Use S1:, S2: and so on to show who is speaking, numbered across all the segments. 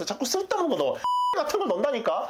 S1: 자꾸 쓸데없는 거 넣어. 같은 걸 넣는다니까.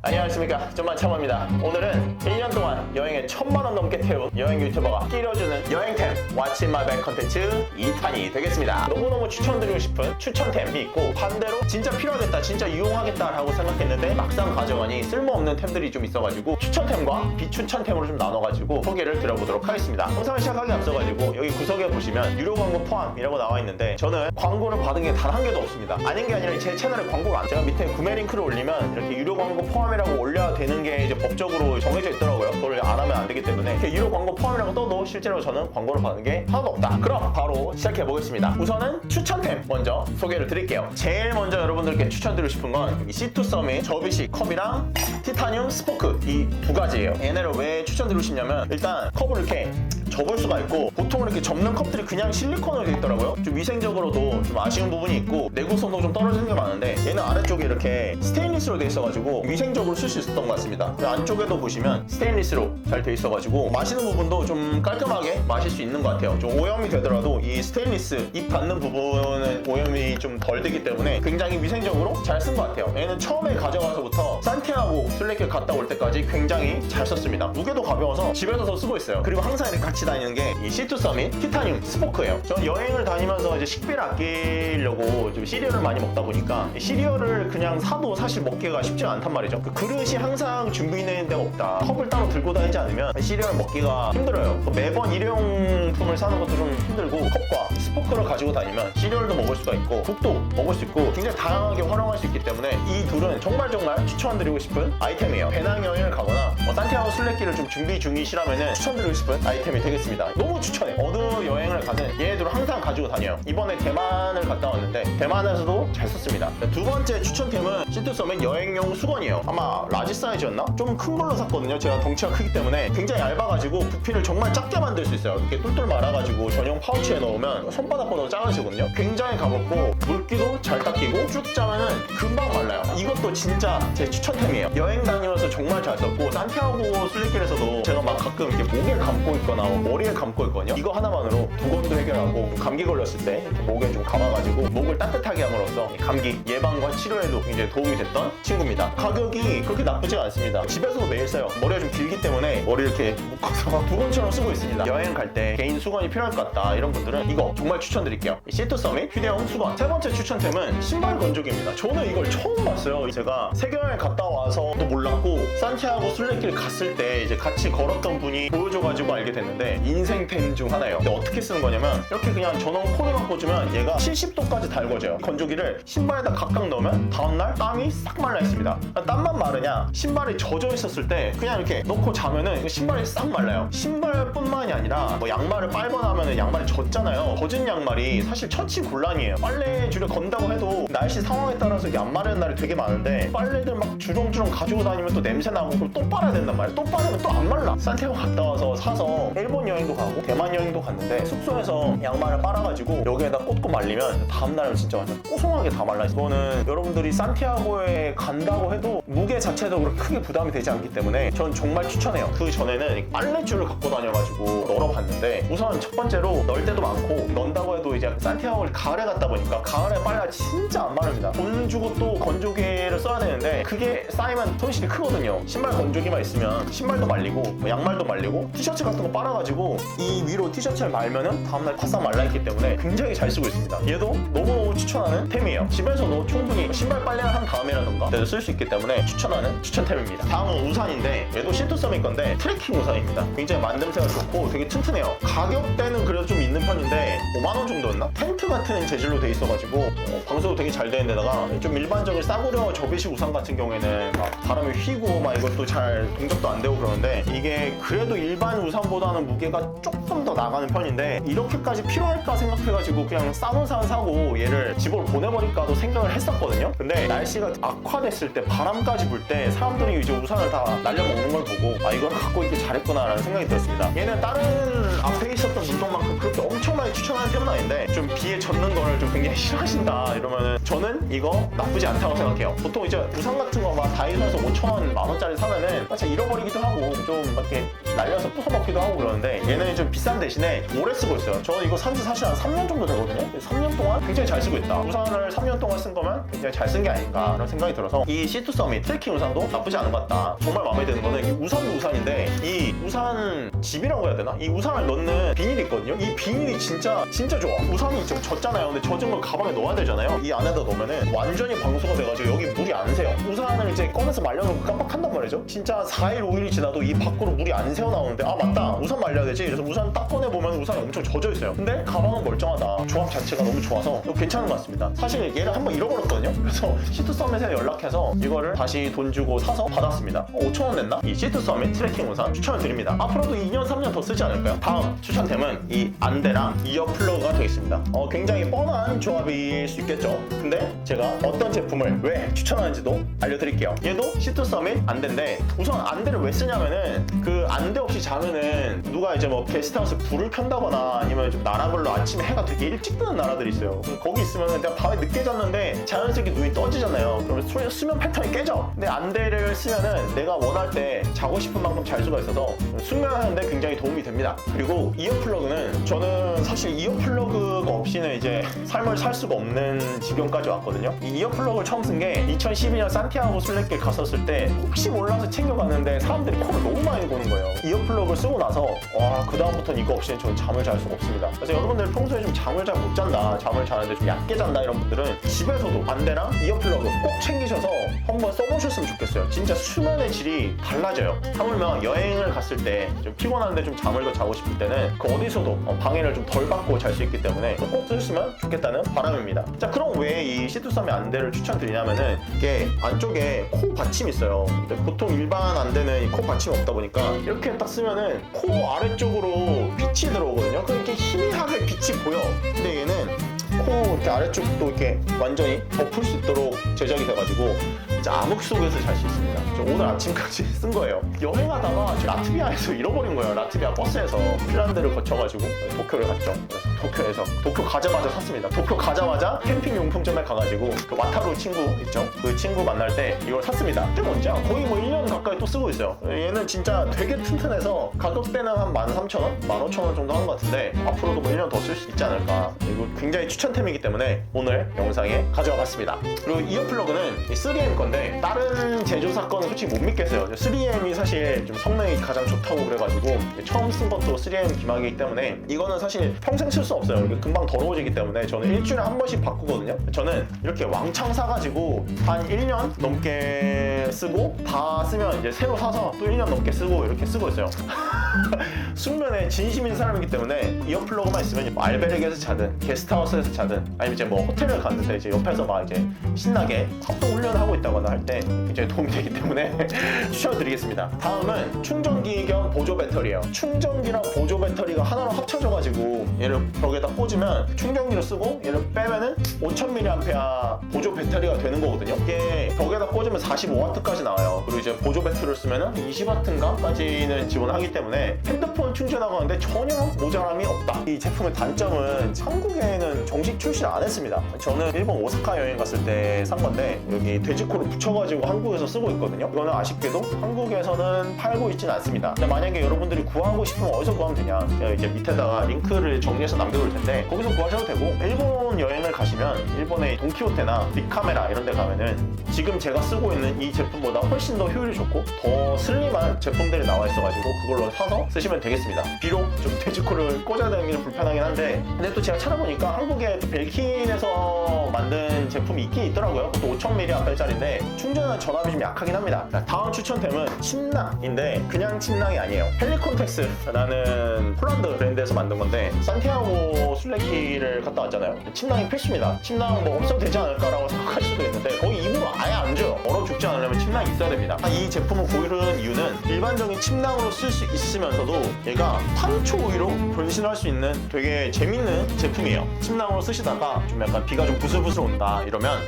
S1: 안녕하십니까, 좀만 참아입니다. 오늘은 1년 동안 여행에 1000만 원 넘게 태운 여행 유튜버가 끼려주는 여행템 What's in my bag 컨텐츠 2탄이 되겠습니다. 너무너무 추천드리고 싶은 추천템이 있고, 반대로 진짜 필요하겠다, 진짜 유용하겠다 라고 생각했는데 막상 가져가니 쓸모없는 템들이 좀 있어가지고 추천템과 비추천템으로 좀 나눠가지고 소개를 드려보도록 하겠습니다. 영상을 시작하기 앞서가지고 여기 구석에 보시면 유료 광고 포함이라고 나와 있는데, 저는 광고를 받은 게 단 한 개도 없습니다. 아닌 게 아니라 제 채널에 광고가 안, 제가 밑에 구매 링크를 올리면 이렇게 유료 광고 포함이라고 올려야 되는 게 이제 법적으로 정해져 있더라고요. 그걸 안 하면 안 되기 때문에 이렇게 유료 광고 포함이라고 떠도 실제로 저는 광고를 받은 게 하나도 없다. 그럼 바로 시작해 보겠습니다. 우선은 추천템 먼저 소개를 드릴게요. 제일 먼저 여러분들께 추천드리고 싶은 건 여기 C2 서밋 접이식 컵이랑 티타늄 스포크, 이 두 가지예요. 얘네를 왜 추천드리고 싶냐면, 일단 컵을 이렇게 접을 수가 있고, 보통 이렇게 접는 컵들이 그냥 실리콘으로 되어 있더라고요. 좀 위생적으로도 좀 아쉬운 부분이 있고 내구성도 좀 떨어지는 게 많은데, 얘는 아래쪽에 이렇게 스테인리스로 되어 있어가지고 위생적으로 쓸 수 있었던 것 같습니다. 그리고 안쪽에도 보시면 스테인리스로 잘 되어 있어가지고 마시는 부분도 좀 깔끔하게 마실 수 있는 것 같아요. 좀 오염이 되더라도 이 스테인리스 입 닿는 부분은 오염이 좀 덜 되기 때문에 굉장히 위생적으로 잘 쓴 것 같아요. 얘는 처음에 가져가서부터 산티아고 순례길 갔다 올 때까지 굉장히 잘 썼습니다. 무게도 가벼워서 집에서도 쓰고 있어요. 그리고 항상 이렇게 같이 다니는 게 이 C2 서밋 티타늄 스포크예요. 전 여행을 다니면서 이제 식비를 아끼려고 좀 시리얼을 많이 먹다 보니까 시리얼을 그냥 사도 사실 먹기가 쉽지가 않단 말이죠. 그 그릇이 항상 준비되는 데가 없다. 컵을 따로 들고 다니지 않으면 시리얼 먹기가 힘들어요. 매번 일회용품을 사는 것도 좀 힘들고, 컵과 스포크를 가지고 다니면 시리얼도 먹을 수가 있고 국도 먹을 수 있고 굉장히 다양하게 활용할 수 있기 때문에 이 둘은 정말 추천드리고 싶은 아이템이에요. 배낭여행을 가거나 산티아고 순례길을 좀 준비 중이시라면 추천드리고 싶은 아이템이 되겠습니다. 너무 추천해. 어느 여행을 가든 얘네들을 항상 가지고 다녀요. 이번에 대만을 갔다 왔는데 대만에서도 잘 썼습니다. 두 번째 추천템은 C2 서밋 여행용 수건이에요. 아마 라지 사이즈였나? 좀 큰 걸로 샀거든요. 제가 덩치가 크기 때문에 굉장히 얇아가지고 부피를 정말 작게 만들 수 있어요. 이렇게 똘똘 말아가지고 전용 파우치에 넣으면 손바닥보다 작아지거든요. 굉장히 가볍고 물기도 잘 닦이고 쭉 짜면은 금방 말라요. 이것도 진짜 제 추천템이에요. 여행 다니면서 정말 잘 썼고, 산티아고 순례길에서도 제가 막 가끔 이렇게 목에 감고 있거나 머리에 감고 있거든요. 이거 하나만으로 두건도 해결하고, 감기 걸렸을 때 이렇게 목에 좀 감아가지고 목을 따뜻하게 함으로써 감기 예방과 치료에도 굉장히 도움이 됐던 친구입니다. 가격이 그렇게 나쁘지가 않습니다. 집에서도 매일 써요. 머리가 좀 길기 때문에 머리 이렇게 묶어서 두건처럼 쓰고 있습니다. 여행 갈 때 개인 수건이 필요할 것 같다 이런 분들은 이거 정말 추천드릴게요. C2 서밋 휴대용 수건. 세 번째 추천템은 신발 건조기입니다. 저는 이걸 처음 봤어요. 제가 세계여행 갔다 와서도 몰랐고, 산티아고 순례길 갔을 때 이제 같이 걸었던 분이 보여줘가지고 알게 됐는데 인생템 중 하나예요. 근데 어떻게 쓰는 거냐면, 이렇게 그냥 전원 코드만 꽂으면 얘가 70도까지 달궈져요. 건조기를 신발에다 각각 넣으면 다음날 땀이 싹 말라 있습니다. 땀만 마르냐, 신발이 젖어 있었을 때 그냥 이렇게 넣고 자면은 신발이 싹 말라요. 신발뿐만이 아니라 뭐 양말을 빨거나 하면은 양말이 젖잖아요. 젖은 양말이 사실 처치곤란이에요. 빨래줄에 건다고 해도 날씨 상황에 따라서 이게 안 마르는 날이 되게 많은데, 빨래들 막 주렁주렁 가지고 다니면 또 냄새 나고, 그럼 또 빨아야 된단 말이에요. 또 빨으면 또 안 말라. 산티아고 갔다 와서 사서 일본 여행도 가고 대만 여행도 갔는데 숙소에서 양말을 빨아가지고 여기에다 꽂고 말리면 다음날은 진짜 완전 뽀송하게 다 말라. 이거는 여러분들이 산티아고에 간다고 해도 무게 자체도 그렇게 크게 부담이 되지 않기 때문에 전 정말 추천해요. 그 전에는 빨래줄을 갖고 다녀가지고 널어봤는데, 우선 첫 번째로 널 때도 많고, 넌다고 해도 이제 산티아고를 가을에 갔다 보니까 가을에 빨래가 진짜 안 마릅니다. 돈 주고 또 건조기를 써야 되는데 그게 쌓이면 손실이 크거든요. 신발 건조기만 있으면 신발도 말리고 뭐 양말도 말리고 티셔츠 같은 거 빨아가지고 이 위로 티셔츠를 말면은 다음날 바싹 말라있기 때문에 굉장히 잘 쓰고 있습니다. 얘도 너무너무 추천하는 템이에요. 집에서도 충분히 신발 빨래를 한 다음이라던가 그래도 쓸 수 있기 때문에 추천하는 추천템입니다. 다음은 우산인데, 얘도 C2 서밋 건데 트레킹 우산입니다. 굉장히 만듦새가 좋고 되게 튼튼해요. 가격대는 그래도 좀 있는 편인데 5만원 정도였나? 텐트 같은 재질로 돼 있어가지고 방수도 되게 잘 되는 데다가, 좀 일반적인 싸구려 접이식 우산 같은 경우에는 막 바람이 휘고 막 이것도 잘 동작도 안 되고 그러는데, 이게 그래도 일반 우산보다는 무게가 조금 더 나가는 편인데 이렇게까지 필요할까 생각해가지고 그냥 싼 우산 사고 얘를 집으로 보내버릴까도 생각을 했었거든요. 근데 날씨가 날씨가 악화됐을 때 바람까지 불 때 사람들이 이제 우산을 다 날려먹는 걸 보고 아 이걸 갖고 있길 잘했구나라는 생각이 들었습니다. 얘는 다른 앞에 있었던 눈동만큼 그렇게 엄청나게 추천하는 편은 아닌데 좀 비에 젖는 거를 좀 굉장히 싫어하신다 이러면은 저는 이거 나쁘지 않다고 생각해요. 보통 이제 우산 같은 거 막 다이소에서 5,000원, 10,000원짜리 사면은 잘 잃어버리기도 하고 좀 이렇게 날려서 부숴먹기도 하고 그러는데 얘는 좀 비싼 대신에 오래 쓰고 있어요. 저는 이거 산지 사실 한 3년 정도 되거든요. 3년 동안 굉장히 잘 쓰고 있다. 우산을 3년 동안 쓴 거면 굉장히 잘 쓴 게 아닌가 라는 생각이 들어서 이 C2 서밋 트레킹 우산도 나쁘지 않은 것 같다. 정말 마음에 드는 거는 이 우산도 우산인데 이 우산 집이라고 해야 되나? 이 우산을 넣는 비닐이 있거든요. 이 비닐이 진짜 좋아. 우산이 좀 젖잖아요. 근데 젖은 걸 가방에 넣어야 되잖아요. 이 안에다 넣으면은 완전히 방수가 돼가지고 여기 물이 안 새요. 우산을 이제 꺼내서 말려놓고 깜빡한단 말이죠. 진짜 4일, 5일이 지나도 이 밖으로 물이 안 새어 나오는데 아 맞다 우산 말려야 되지. 그래서 우산 딱 꺼내보면 우산이 엄청 젖어 있어요. 근데 가방은 멀쩡하다. 조합 자체가 너무 좋아서 괜찮은 것 같습니다. 사실 얘를 한번 잃어버렸거든요. 그래서 C2 서밋에 연락해서 이거를 다시 돈 주고 사서 받았습니다. 5,000원 냈나? 이 C2 서밋 트레킹 우산 추천을 드립니다. 앞으로도 2년, 3년 더 쓰지 않을까요? 다음 추천템은 이 안대랑 이어 플러그가 되겠습니다. 굉장히 뻔한 조합일 수 있겠죠. 근데 제가 어떤 제품을 왜 추천하는지도 알려드릴게요. 얘도 C2 서밋 안대인데 우선 안대를 왜 쓰냐면은 그 안대 없이 자면은 누가 이제 뭐 게스트하우스 불을 켠다거나 아니면 좀 나라별로 아침에 해가 되게 일찍 뜨는 나라들이 있어요. 거기 있으면은 내가 밤에 늦게 잤는데 자연스럽게 눈이 떠지잖아요. 그러면 수면 패턴이 깨져. 근데 안대를 쓰면은 내가 원할 때 자고 싶은 만큼 잘 수가 있어서 숙면하는데 굉장히 도움이 됩니다. 그리고 이어플러그는 저는 사실 이어플러그가 없이는 이제 삶을 살 수가 없는 지경까지 왔거든요. 이 이어플러그를 처음 쓴 게 2012년 산티아고 순례길 갔었을 때 혹시 몰라서 챙겨갔는데 사람들이 코를 너무 많이 고는 거예요. 이어플러그를 쓰고 나서 와 그다음부터는 이거 없이는 저는 잠을 잘 수가 없습니다. 그래서 여러분들 평소에 좀 잠을 잘 못 잔다, 잠을 자는데 좀 얕게 잔다 이런 분들은 집에서도 안대랑 이어플러그 꼭 챙기셔서 한번 써보셨으면 좋겠어요. 진짜 수면의 질이 달라져요. 하물며 여행을 갔을 때 좀 피곤한데 좀 잠을 더 자고 싶을 때는 그 어디서도 방해를 좀 덜 받고 잘 수 있기 때문에 꼭 쓰셨으면 좋겠다는 바람입니다. 자 그럼 왜 이 C2 서밋 안대를 추천드리냐면은 이게 안쪽에 코 받침이 있어요. 근데 보통 일반 안대는 이 코 받침이 없다 보니까 이렇게 딱 쓰면은 코 아래쪽으로 빛이 들어오거든요. 그러니까 희미하게 빛이 보여. 근데 얘는 코 이렇게 아래쪽도 이렇게 완전히 덮을 수 있도록 제작이 돼가지고 이제 암흑 속에서 잘 수 있습니다. 저 오늘 아침까지 쓴 거예요. 여행하다가 라트비아에서 잃어버린 거예요. 라트비아 버스에서 핀란드를 거쳐가지고 도쿄를 갔죠. 그래서 도쿄 가자마자 샀습니다. 도쿄 가자마자 캠핑 용품점에 가가지고 그 와타루 친구 있죠? 그 친구 만날 때 이걸 샀습니다. 그때 언제야? 거의 뭐 1년 가까이 또 쓰고 있어요. 얘는 진짜 되게 튼튼해서 가격대는 한 13,000원? 15,000원 정도 하는 것 같은데 앞으로도 뭐 1년 더 쓸 수 있지 않을까. 이거 굉장히 추천템이기 때문에 오늘 영상에 가져와 봤습니다. 그리고 이어플러그는 3M 건데 다른 제조사 거는 솔직히 못 믿겠어요. 3M이 사실 좀 성능이 가장 좋다고 그래가지고 처음 쓴 것도 3M 기막이기 때문에 이거는 사실 평생 쓸 수 없어요. 이게 금방 더러워지기 때문에 저는 일주일에 한 번씩 바꾸거든요. 저는 이렇게 왕창 사가지고 한 1년 넘게 쓰고 다 쓰면 이제 새로 사서 또 1년 넘게 쓰고 이렇게 쓰고 있어요. 숙면에 진심인 사람이기 때문에 이어플러그만 있으면 알베르게에서 자든 게스트하우스에서 자든 아니면 이제 뭐 호텔을 갔는데 이제 옆에서 막 이제 신나게 합동 훈련을 하고 있다거나 할 때 굉장히 도움이 되기 때문에 추천드리겠습니다. 다음은 충전기 겸 보조 배터리예요. 충전기랑 보조 배터리가 하나로 합쳐져가지고 얘를 벽에다 꽂으면 충전기를 쓰고 얘를 빼면은 5000mAh 보조 배터리가 되는 거거든요. 이게 벽에다 꽂으면 45W까지 나와요. 그리고 이제 보조 배터리를 쓰면은 20W인가까지는 지원하기 때문에 핸드폰 충전하고 하는데 전혀 모자람이 없다. 이 제품의 단점은 한국에는 정식 출시를 안 했습니다. 저는 일본 오사카 여행 갔을 때 산 건데 여기 돼지코를 붙여가지고 한국에서 쓰고 있거든요. 이거는 아쉽게도 한국에서는 팔고 있지는 않습니다. 근데 만약에 여러분들이 구하고 싶으면 어디서 구하면 되냐? 제가 이제 밑에다가 링크를 정리해서 남겨둘 텐데 거기서 구하셔도 되고 일본 여행을 가시면 일본의 돈키호테나 빅카메라 이런 데 가면은 지금 제가 쓰고 있는 이 제품보다 훨씬 더 효율이 좋고 더 슬림한 제품들이 나와 있어가지고 그걸로 사서 쓰시면 되겠습니다. 비록 좀 돼지코를 꽂아야 되는 게 불편하긴 한데 근데 또 제가 찾아보니까 한국에 또 벨킨에서 만든 제품이 있긴 있더라고요. 또 5000mAh짜리인데 충전하는 전압이 좀 약하긴 합니다. 다음 추천템은 침낭인데 그냥 침낭이 아니에요. 헬리콘텍스라는 폴란드 브랜드에서 만든 건데 산티아고 순례길을 갔다 왔잖아요. 침낭이 필수입니다. 침낭 뭐 없어도 되지 않을까라고 생각할 수도 있는데 거의 입으로 아예 안 줘요. 얼어 죽지 않으려면 침낭이 있어야 됩니다. 이 제품을 고르는 이유는 일반적인 침낭으로 쓸 수 있으면서도 얘가 탄초 우유로 변신할 수 있는 되게 재밌는 제품이에요. 침낭으로 쓰시다가 좀 약간 비가 좀 부슬부슬 온다 이러면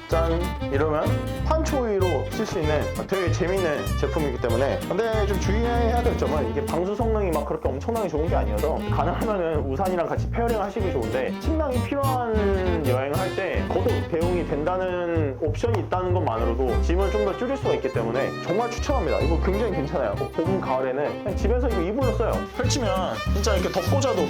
S1: 짠 이러면 판초위로 쓸 수 있는 되게 재밌는 제품이기 때문에, 근데 좀 주의해야 될 점은 이게 방수 성능이 막 그렇게 엄청나게 좋은 게 아니어서 가능하면은 우산이랑 같이 페어링 하시기 좋은데, 침낭이 필요한 여행을 할 때 거듭 대용이 된다는 옵션이 있다는 것만으로도 짐을 좀 더 줄일 수가 있기 때문에 정말 추천합니다. 이거 굉장히 괜찮아요. 봄, 가을에는 그냥 집에서 이거 이불로 써요. 펼치면 진짜 이렇게 덮고자도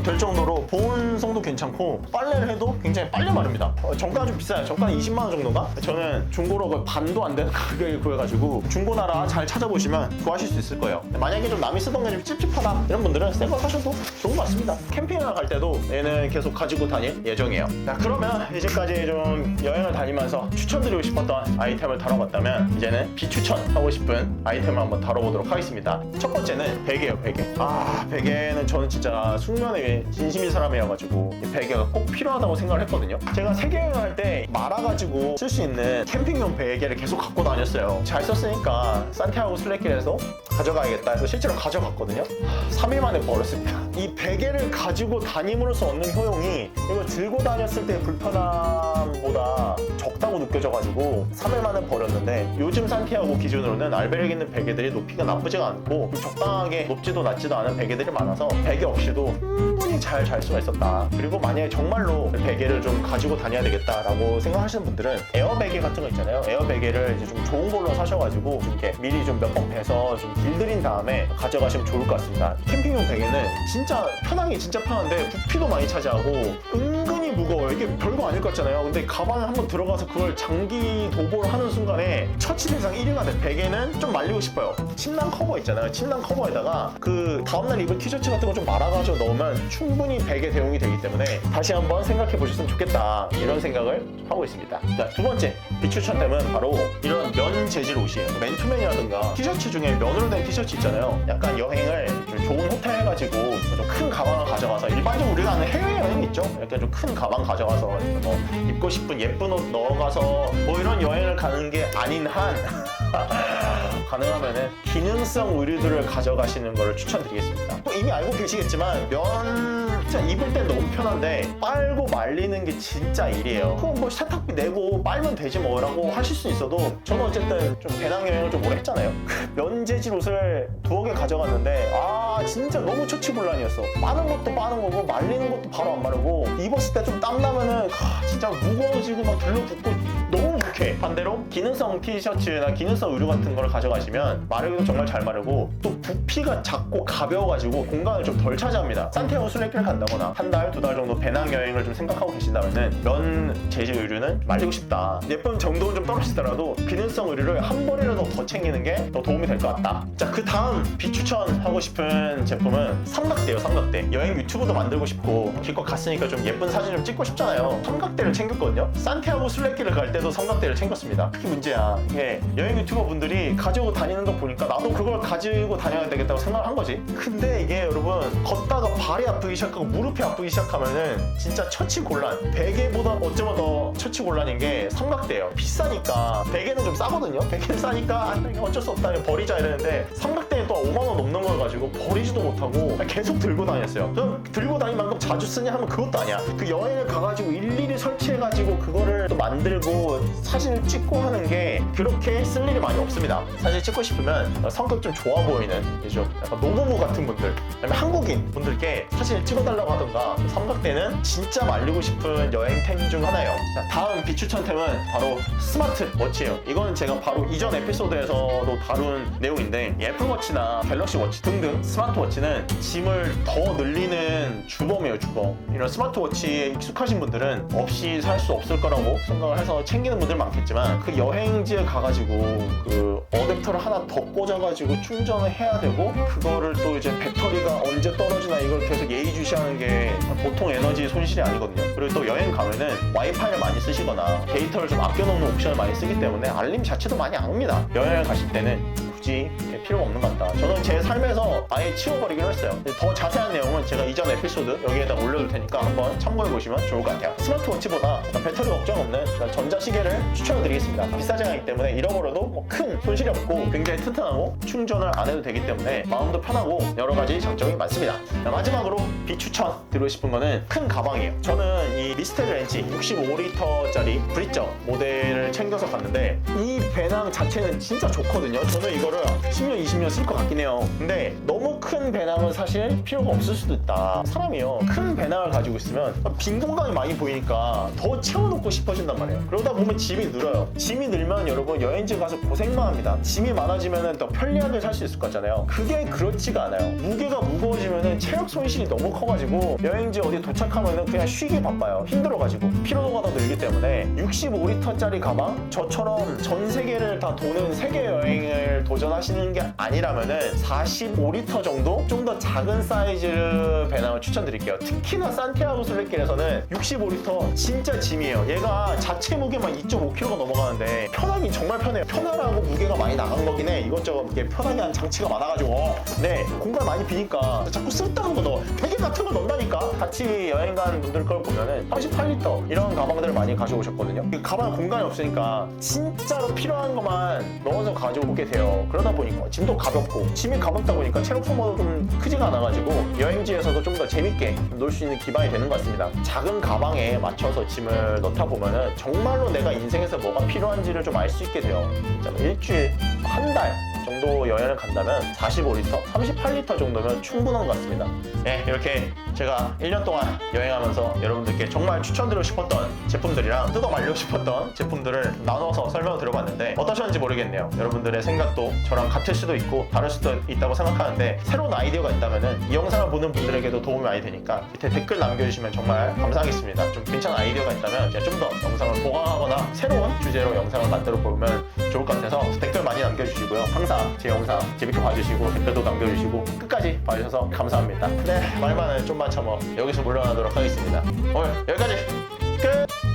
S1: 될 정도로 보온성도 괜찮고, 빨래를 해도 굉장히 빨리 마릅니다. 정가는 좀 비싸요. 정가는 20만 원 정도인가? 저는 중고로 거의 반도 안 되는 가격에 구해가지고 중고나라 잘 찾아보시면 구하실 수 있을 거예요. 만약에 좀 남이 쓰던 게 좀 찝찝하다 이런 분들은 새 거 사셔도 좋은 것 같습니다. 캠핑을 갈 때도 얘는 계속 가지고 다닐 예정이에요. 자, 그러면 이제까지 좀 여행을 다니면서 추천드리고 싶었던 아이템을 다뤄봤다면, 이제는 비추천하고 싶은 아이템을 한번 다뤄보도록 하겠습니다. 첫 번째는 베개예요. 베개. 베개는 저는 진짜 숙면에 진심인 사람이어가지고 이 베개가 꼭 필요하다고 생각을 했거든요. 제가 세계 여행할 때 말아가지고 쓸 수 있는 캠핑용 베개를 계속 갖고 다녔어요. 잘 썼으니까 산티아고 순례길에서 가져가야겠다 해서 실제로 가져갔거든요. 3일 만에 버렸습니다. 이 베개를 가지고 다님으로써 얻는 효용이 이거 들고 다녔을 때 불편함보다 적다고 느껴져가지고 3일 만에 버렸는데, 요즘 산티아고 기준으로는 알베르게 있는 베개들이 높이가 나쁘지가 않고 적당하게 높지도 낮지도 않은 베개들이 많아서 베개 없이도 충분히 잘 잘 수가 있었다. 그리고 만약에 정말로 베개를 좀 가지고 다녀야 되겠다라고 생각하시는 분들은 에어 베개 같은 거 있잖아요. 에어 베개를 이제 좀 좋은 걸로 사셔가지고 좀 이렇게 미리 좀 몇 번 베서 좀 길들인 다음에 가져가시면 좋을 것 같습니다. 캠핑용 베개는 진짜 편하게 진짜 편한데 부피도 많이 차지하고 은근히 무거워요. 이게 별거 아닐 것 같잖아요. 근데 가방에 한번 들어가서 그걸 장기 도보를 하는 순간에 처치 대상 1위가 돼. 베개는 좀 말리고 싶어요. 침낭 커버 있잖아요. 침낭 커버에다가 그 다음날 입을 티셔츠 같은 거 좀 말아가지고 넣으면 충분히 베개 대용이 되기 때문에 다시 한번 생각해 보셨으면 좋겠다, 이런 생각을 하고 있습니다. 자, 두 번째 비추천템은 바로 이런 면 재질 옷이에요. 맨투맨이라든가 티셔츠 중에 면으로 된 티셔츠 있잖아요. 약간 여행을 좀 좋은 호텔 해가지고 좀 큰 가방을 가져가서, 일반적으로 우리가 아는 해외여행 있죠? 이렇게 좀 큰 가방 가져가서 뭐 입고 싶은 예쁜 옷 넣어가서 뭐 이런 여행을 가는 게 아닌 한 가능하면은 기능성 의류들을 가져가시는 것을 추천드리겠습니다. 또 이미 알고 계시겠지만 면 진짜 입을 땐 너무 편한데 빨고 말리는 게 진짜 일이에요. 그럼 뭐 세탁비 내고 빨면 되지 뭐라고 하실 수 있어도, 저는 어쨌든 좀 배낭여행을 좀 오래 했잖아요. 면 재질 옷을 2개 가져갔는데 진짜 너무 처치곤란이었어. 빠는 것도 빠는 거고 말리는 것도 바로 안 마르고, 입었을 때 좀 땀나면은 진짜 무거워지고 막 들러붙고 너무 불쾌해. 반대로 기능성 티셔츠나 기능성 의류 같은 걸 가져가시면 마르기도 정말 잘 마르고, 또 부피가 작고 가벼워가지고 공간을 좀 덜 차지합니다. 산티아고 순례길 간다거나 한 달, 2달 정도 배낭여행을 좀 생각하고 계신다면은 면 재질 의류는 말리고 싶다. 예쁜 정도는 좀 떨어지더라도 기능성 의류를 한 벌이라도 더 챙기는 게 더 도움이 될 것 같다. 자, 그 다음 비추천하고 싶은 제품은 삼각대예요. 삼각대. 여행 유튜브도 만들고 싶고 기껏 갔으니까 좀 예쁜 사진 좀 찍고 싶잖아요. 삼각대를 챙겼거든요. 산티아고 순례길을 갈 때도 삼각대를 챙겼습니다. 그게 문제야. 이게 여행 유튜버 분들이 가지고 다니는 거 보니까 나도 그걸 가지고 다녀야 되겠다고 생각을 한 거지. 근데 이게 여러분, 걷다가 발이 아프기 시작하고 무릎이 아프기 시작하면은 진짜 처치곤란. 베개보다 어쩌면 더 처치곤란인 게 삼각대예요. 비싸니까. 베개는 좀 싸거든요. 베개는 싸니까 어쩔 수 없다, 버리자 이랬는데, 삼각대는 또 5만 원 넘는 걸 가지고 버리지도 못하고 계속 들고 다녔어요. 그럼 들고 다닐 만큼 자주 쓰냐 하면 그것도 아니야. 그 여행을 가가지고 일일이 설치해가지고 그거를 또 만들고 사진을 찍고 하는 게 그렇게 쓸 일이 많이 없습니다. 사진 찍고 싶으면 성격 좀 좋아 보이는 좀 약간 노부부 같은 분들, 아니면 한국인 분들께 사진을 찍어달라고 하던가, 삼각대는 진짜 말리고 싶은 여행템 중 하나예요. 자, 다음 비추천템은 바로 스마트워치예요. 이거는 제가 바로 이전 에피소드에서도 다룬 내용인데, 애플워치나 갤럭시워치 등등 스마트워치는 짐을 더 늘리는 주범이에요. 주범. 이런 스마트워치에 익숙하신 분들은 없이 살 수 없을 거라고 생각을 해서 챙기는 분들 많겠지만, 그 여행지에 가가지고 그 어댑터를 하나 더 꽂아가지고 충전을 해야 되고, 그거를 또 이제 배터리가 언제 떨어지나 이걸 계속 예의주시하는 게 보통 에너지 손실이 아니거든요. 그리고 또 여행 가면은 와이파이를 많이 쓰시거나 데이터를 좀 아껴놓는 옵션을 많이 쓰기 때문에 알림 자체도 많이 안 옵니다. 여행을 가실 때는 굳이 필요가 없는 것 같다. 저는 제 삶에서 아예 치워버리기로 했어요. 더 자세한 내용은 제가 이전 에피소드 여기에다 올려둘 테니까 한번 참고해보시면 좋을 것 같아요. 스마트워치보다 배터리 걱정 없는 전자시계를 추천해드리겠습니다. 비싸지 않기 때문에 잃어버려도 큰 손실이 없고 굉장히 튼튼하고 충전을 안 해도 되기 때문에 마음도 편하고 여러 가지 장점이 많습니다. 마지막으로 비추천 드리고 싶은 거는 큰 가방이에요. 저는 이 미스테리 렌치 65리터짜리 브릿저 모델을 챙겨서 갔는데 이 배낭 자체는 진짜 좋거든요. 저는 이거를 10년, 20년 쓸 것 같긴 해요. 근데 너무 큰 배낭은 사실 필요가 없을 수도 있다. 사람이요. 큰 배낭을 가지고 있으면 빈 공간이 많이 보이니까 더 채워놓고 싶어진단 말이에요. 그러다 보면 짐이 늘어요. 짐이 늘면 여러분 여행지 가서 고생만 합니다. 짐이 많아지면 더 편리하게 살 수 있을 것 같잖아요. 그게 그렇지가 않아요. 무게가 무거워지면 체력 손실이 너무 커가지고 여행지 어디 도착하면 그냥 쉬기 바빠요. 힘들어가지고 피로도가 더 늘기 때문에 65리터짜리 가방? 저처럼 전 세계를 다 도는 세계 여행을 도전하시는 게 아니라면은 45리터 정도? 좀 더 작은 사이즈 배낭을 추천드릴게요. 특히나 산티아고 순례길에서는 65리터 진짜 짐이에요. 얘가 자체 무게만 2.5kg가 넘어가는데 편하긴 정말 편해요. 편하라고 무게가 많이 나간 거긴 해. 이것저것 이게 편하게 한 장치가 많아가지고 네, 공간 많이 비니까 자꾸 쓸데없는 거 넣어. 베개 같은 거 넣는다니까. 같이 여행 간 분들 걸 보면은 38리터 이런 가방들을 많이 가져오셨거든요. 가방에 공간이 없으니까 진짜로 필요한 것만 넣어서 가져오게 돼요. 그러다 보니까 짐도 가볍고 짐이 가볍다 보니까 체력 소모도 좀 크지가 않아가지고 여행지에서도 좀 더 재밌게 놀 수 있는 기반이 되는 것 같습니다. 작은 가방에 맞춰서 짐을 넣다 보면은 정말로 내가 인생에서 뭐가 필요한지를 좀 알 수 있게 돼요. 일주일, 한 달 정도 여행을 간다면 45리터, 38리터 정도면 충분한 것 같습니다. 네, 이렇게 제가 1년 동안 여행하면서 여러분들께 정말 추천드리고 싶었던 제품들이랑 뜯어 말리고 싶었던 제품들을 나눠서 설명을 드려봤는데 어떠셨는지 모르겠네요. 여러분들의 생각도 저랑 같을 수도 있고 다를 수도 있다고 생각하는데 새로운 아이디어가 있다면 이 영상을 보는 분들에게도 도움이 많이 되니까 밑에 댓글 남겨주시면 정말 감사하겠습니다. 좀 괜찮은 아이디어가 있다면 제가 좀 더 영상을 보강하거나 새로운 주제로 영상을 만들어 보면 좋을 것 같아서 댓글 많이 남겨주시고요. 항상 제 영상 재밌게 봐주시고 댓글도 남겨주시고 끝까지 봐주셔서 감사합니다. 네, 말만은 좀만 참어 여기서 물러나도록 하겠습니다. 오늘 여기까지 끝!